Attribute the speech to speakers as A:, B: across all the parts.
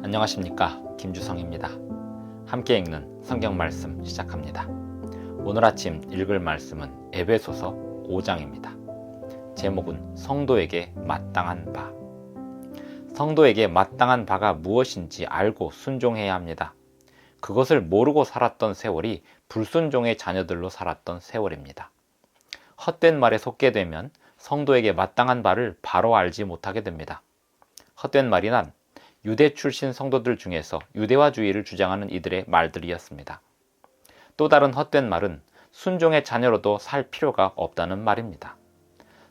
A: 안녕하십니까, 김주성입니다. 함께 읽는 성경 말씀 시작합니다. 오늘 아침 읽을 말씀은 에베소서 5장입니다. 제목은 성도에게 마땅한 바. 성도에게 마땅한 바가 무엇인지 알고 순종해야 합니다. 그것을 모르고 살았던 세월이 불순종의 자녀들로 살았던 세월입니다. 헛된 말에 속게 되면 성도에게 마땅한 바를 바로 알지 못하게 됩니다. 헛된 말이란 유대 출신 성도들 중에서 유대화주의를 주장하는 이들의 말들이었습니다. 또 다른 헛된 말은 순종의 자녀로도 살 필요가 없다는 말입니다.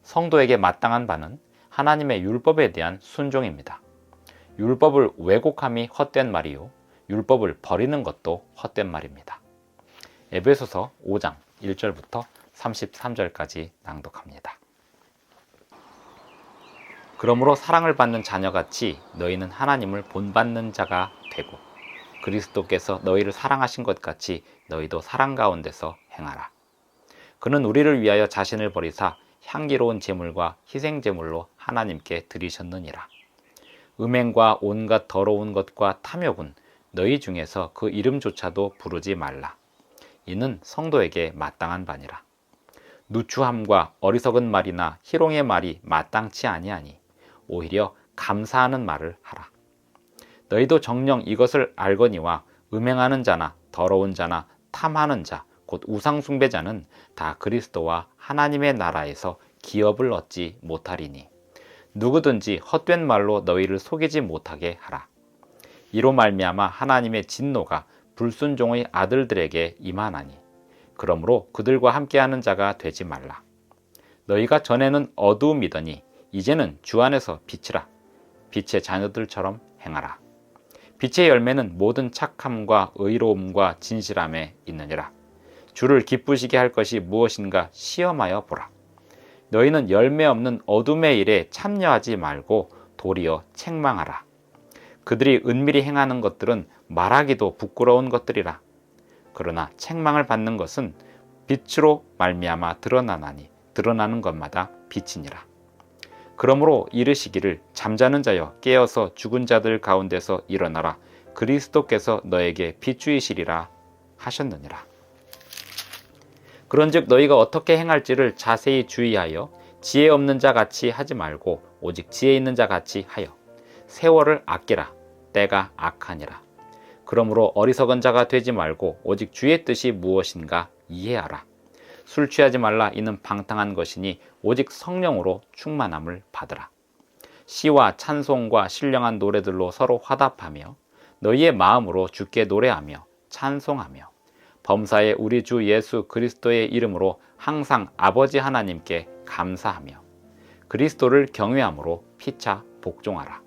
A: 성도에게 마땅한 바는 하나님의 율법에 대한 순종입니다. 율법을 왜곡함이 헛된 말이요, 율법을 버리는 것도 헛된 말입니다. 에베소서 5장 1절부터 33절까지 낭독합니다. 그러므로 사랑을 받는 자녀같이 너희는 하나님을 본받는 자가 되고 그리스도께서 너희를 사랑하신 것 같이 너희도 사랑 가운데서 행하라. 그는 우리를 위하여 자신을 버리사 향기로운 제물과 희생 제물로 하나님께 드리셨느니라. 음행과 온갖 더러운 것과 탐욕은 너희 중에서 그 이름조차도 부르지 말라. 이는 성도에게 마땅한 바니라. 누추함과 어리석은 말이나 희롱의 말이 마땅치 아니하니 오히려 감사하는 말을 하라. 너희도 정녕 이것을 알거니와 음행하는 자나 더러운 자나 탐하는 자, 곧 우상숭배자는 다 그리스도와 하나님의 나라에서 기업을 얻지 못하리니 누구든지 헛된 말로 너희를 속이지 못하게 하라. 이로 말미암아 하나님의 진노가 불순종의 아들들에게 임하나니 그러므로 그들과 함께하는 자가 되지 말라. 너희가 전에는 어두움이더니 이제는 주 안에서 빛이라. 빛의 자녀들처럼 행하라. 빛의 열매는 모든 착함과 의로움과 진실함에 있느니라. 주를 기쁘시게 할 것이 무엇인가 시험하여 보라. 너희는 열매 없는 어둠의 일에 참여하지 말고 도리어 책망하라. 그들이 은밀히 행하는 것들은 말하기도 부끄러운 것들이라. 그러나 책망을 받는 것은 빛으로 말미암아 드러나나니 드러나는 것마다 빛이니라. 그러므로 이르시기를 잠자는 자여 깨어서 죽은 자들 가운데서 일어나라. 그리스도께서 너에게 비추이시리라 하셨느니라. 그런즉 너희가 어떻게 행할지를 자세히 주의하여 지혜 없는 자 같이 하지 말고 오직 지혜 있는 자 같이 하여 세월을 아끼라. 때가 악하니라. 그러므로 어리석은 자가 되지 말고 오직 주의 뜻이 무엇인가 이해하라. 술 취하지 말라. 이는 방탕한 것이니 오직 성령으로 충만함을 받으라. 시와 찬송과 신령한 노래들로 서로 화답하며 너희의 마음으로 주께 노래하며 찬송하며 범사에 우리 주 예수 그리스도의 이름으로 항상 아버지 하나님께 감사하며 그리스도를 경외함으로 피차 복종하라.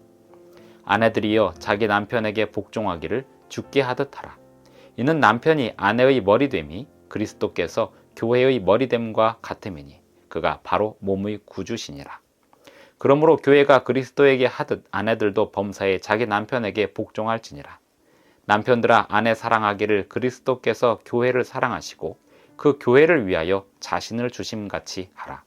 A: 아내들이여 자기 남편에게 복종하기를 주께 하듯 하라. 이는 남편이 아내의 머리됨이 그리스도께서 교회의 머리됨과 같음이니 그가 바로 몸의 구주시니라. 그러므로 교회가 그리스도에게 하듯 아내들도 범사에 자기 남편에게 복종할지니라. 남편들아 아내 사랑하기를 그리스도께서 교회를 사랑하시고 그 교회를 위하여 자신을 주심같이 하라.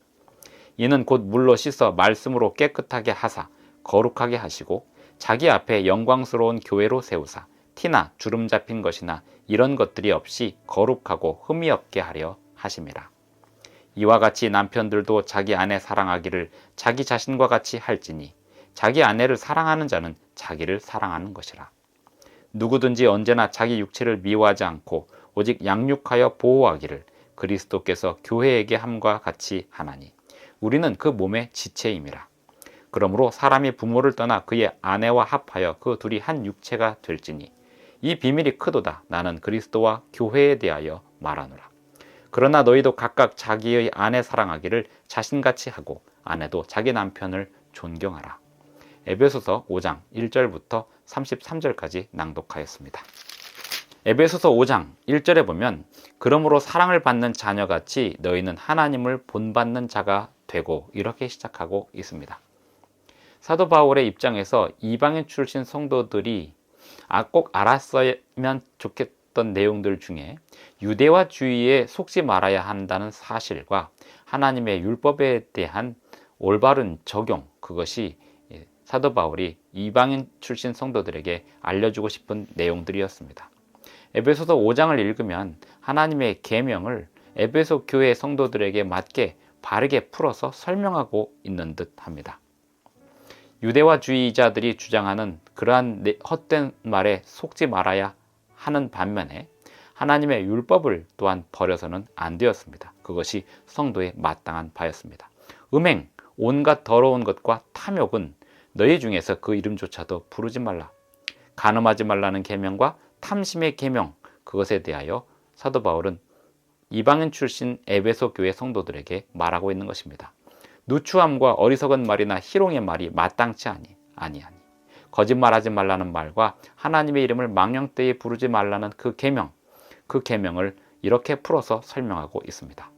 A: 이는 곧 물로 씻어 말씀으로 깨끗하게 하사 거룩하게 하시고 자기 앞에 영광스러운 교회로 세우사 티나 주름 잡힌 것이나 이런 것들이 없이 거룩하고 흠이 없게 하려 하심이라. 이와 같이 남편들도 자기 아내 사랑하기를 자기 자신과 같이 할지니 자기 아내를 사랑하는 자는 자기를 사랑하는 것이라. 누구든지 언제나 자기 육체를 미워하지 않고 오직 양육하여 보호하기를 그리스도께서 교회에게 함과 같이 하나니 우리는 그 몸의 지체임이라. 그러므로 사람이 부모를 떠나 그의 아내와 합하여 그 둘이 한 육체가 될지니 이 비밀이 크도다. 나는 그리스도와 교회에 대하여 말하노라. 그러나 너희도 각각 자기의 아내 사랑하기를 자신같이 하고 아내도 자기 남편을 존경하라. 에베소서 5장 1절부터 33절까지 낭독하였습니다. 에베소서 5장 1절에 보면 그러므로 사랑을 받는 자녀같이 너희는 하나님을 본받는 자가 되고 이렇게 시작하고 있습니다. 사도 바울의 입장에서 이방인 출신 성도들이 꼭 알았으면 좋겠던 내용들 중에 유대화주의에 속지 말아야 한다는 사실과 하나님의 율법에 대한 올바른 적용, 그것이 사도 바울이 이방인 출신 성도들에게 알려주고 싶은 내용들이었습니다. 에베소서 5장을 읽으면 하나님의 계명을 에베소 교회 성도들에게 맞게 바르게 풀어서 설명하고 있는 듯 합니다. 유대화주의자들이 주장하는 그러한 헛된 말에 속지 말아야 하는 반면에 하나님의 율법을 또한 버려서는 안 되었습니다. 그것이 성도의 마땅한 바였습니다. 음행, 온갖 더러운 것과 탐욕은 너희 중에서 그 이름조차도 부르지 말라. 간음하지 말라는 계명과 탐심의 계명, 그것에 대하여 사도 바울은 이방인 출신 에베소 교회 성도들에게 말하고 있는 것입니다. 누추함과 어리석은 말이나 희롱의 말이 마땅치 아니하니 거짓말하지 말라는 말과 하나님의 이름을 망령되이 부르지 말라는 그 계명을 이렇게 풀어서 설명하고 있습니다.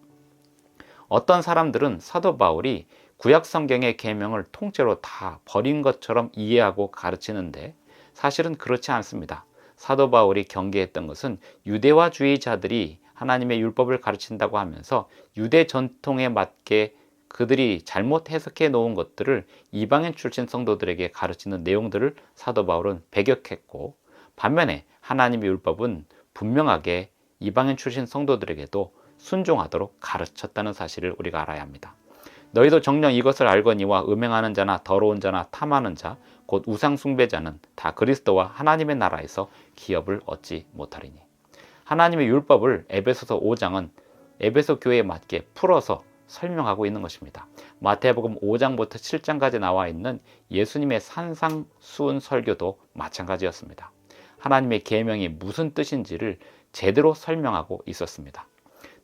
A: 어떤 사람들은 사도 바울이 구약 성경의 계명을 통째로 다 버린 것처럼 이해하고 가르치는데 사실은 그렇지 않습니다. 사도 바울이 경계했던 것은 유대화주의자들이 하나님의 율법을 가르친다고 하면서 유대 전통에 맞게 그들이 잘못 해석해 놓은 것들을 이방인 출신 성도들에게 가르치는 내용들을 사도 바울은 배격했고, 반면에 하나님의 율법은 분명하게 이방인 출신 성도들에게도 순종하도록 가르쳤다는 사실을 우리가 알아야 합니다. 너희도 정녕 이것을 알거니와 음행하는 자나 더러운 자나 탐하는 자 곧 우상 숭배자는 다 그리스도와 하나님의 나라에서 기업을 얻지 못하리니. 하나님의 율법을 에베소서 5장은 에베소 교회에 맞게 풀어서 설명하고 있는 것입니다. 마태복음 5장부터 7장까지 나와 있는 예수님의 산상수훈 설교도 마찬가지였습니다. 하나님의 계명이 무슨 뜻인지를 제대로 설명하고 있었습니다.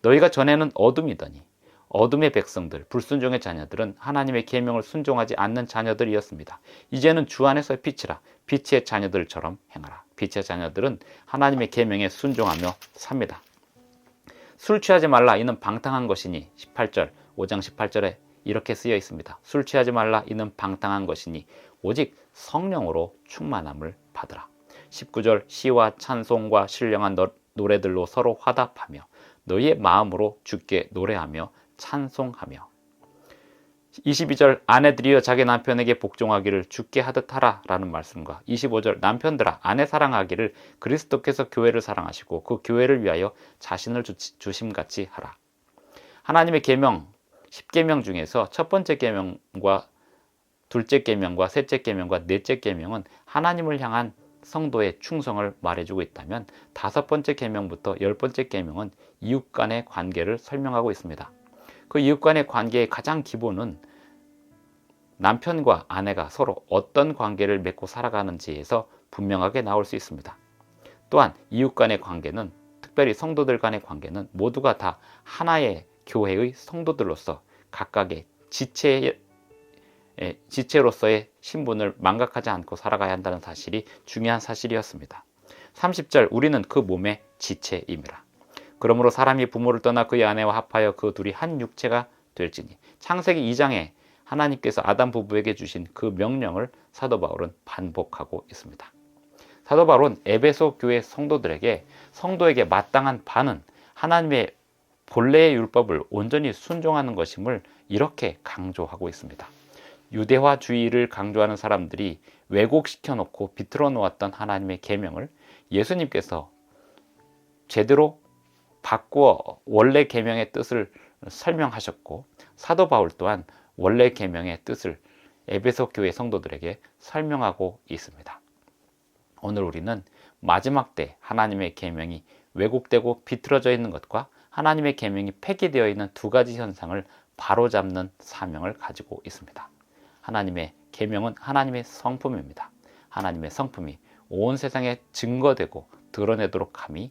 A: 너희가 전에는 어둠이더니 어둠의 백성들, 불순종의 자녀들은 하나님의 계명을 순종하지 않는 자녀들이었습니다. 이제는 주 안에서 빛이라. 빛의 자녀들처럼 행하라. 빛의 자녀들은 하나님의 계명에 순종하며 삽니다. 술 취하지 말라 이는 방탕한 것이니 18절 5장 18절에 이렇게 쓰여 있습니다. 술 취하지 말라 이는 방탕한 것이니 오직 성령으로 충만함을 받으라. 19절 시와 찬송과 신령한 노래들로 서로 화답하며 너희의 마음으로 주께 노래하며 찬송하며. 22절 아내들이여 자기 남편에게 복종하기를 주께 하듯 하라 라는 말씀과 25절 남편들아 아내 사랑하기를 그리스도께서 교회를 사랑하시고 그 교회를 위하여 자신을 주심같이 하라. 하나님의 계명 10계명 중에서 첫 번째 계명과 둘째 계명과 셋째 계명과 넷째 계명은 하나님을 향한 성도의 충성을 말해주고 있다면 다섯 번째 계명부터 열 번째 계명은 이웃 간의 관계를 설명하고 있습니다. 그 이웃 간의 관계의 가장 기본은 남편과 아내가 서로 어떤 관계를 맺고 살아가는지에서 분명하게 나올 수 있습니다. 또한 이웃 간의 관계는, 특별히 성도들 간의 관계는 모두가 다 하나의 교회의 성도들로서 각각의 지체로서의 신분을 망각하지 않고 살아가야 한다는 사실이 중요한 사실이었습니다. 30절 우리는 그 몸의 지체임이라. 그러므로 사람이 부모를 떠나 그의 아내와 합하여 그 둘이 한 육체가 될지니. 창세기 2장에 하나님께서 아담 부부에게 주신 그 명령을 사도 바울은 반복하고 있습니다. 사도 바울은 에베소 교회 성도에게 마땅한 바는 하나님의 본래의 율법을 온전히 순종하는 것임을 이렇게 강조하고 있습니다. 유대화주의를 강조하는 사람들이 왜곡시켜 놓고 비틀어 놓았던 하나님의 계명을 예수님께서 제대로 바꾸어 원래 계명의 뜻을 설명하셨고, 사도 바울 또한 원래 계명의 뜻을 에베소 교회 성도들에게 설명하고 있습니다. 오늘 우리는 마지막 때 하나님의 계명이 왜곡되고 비틀어져 있는 것과 하나님의 계명이 폐기되어 있는 두 가지 현상을 바로잡는 사명을 가지고 있습니다. 하나님의 계명은 하나님의 성품입니다. 하나님의 성품이 온 세상에 증거되고 드러내도록 함이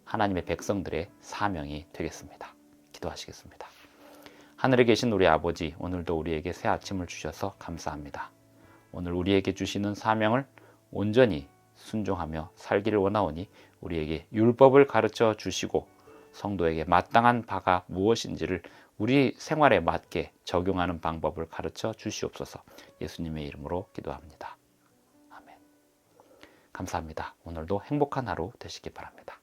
A: 하나님의 백성들의 사명이 되겠습니다. 기도하시겠습니다. 하늘에 계신 우리 아버지, 오늘도 우리에게 새 아침을 주셔서 감사합니다. 오늘 우리에게 주시는 사명을 온전히 순종하며 살기를 원하오니 우리에게 율법을 가르쳐 주시고 성도에게 마땅한 바가 무엇인지를 우리 생활에 맞게 적용하는 방법을 가르쳐 주시옵소서. 예수님의 이름으로 기도합니다. 아멘. 감사합니다. 오늘도 행복한 하루 되시기 바랍니다.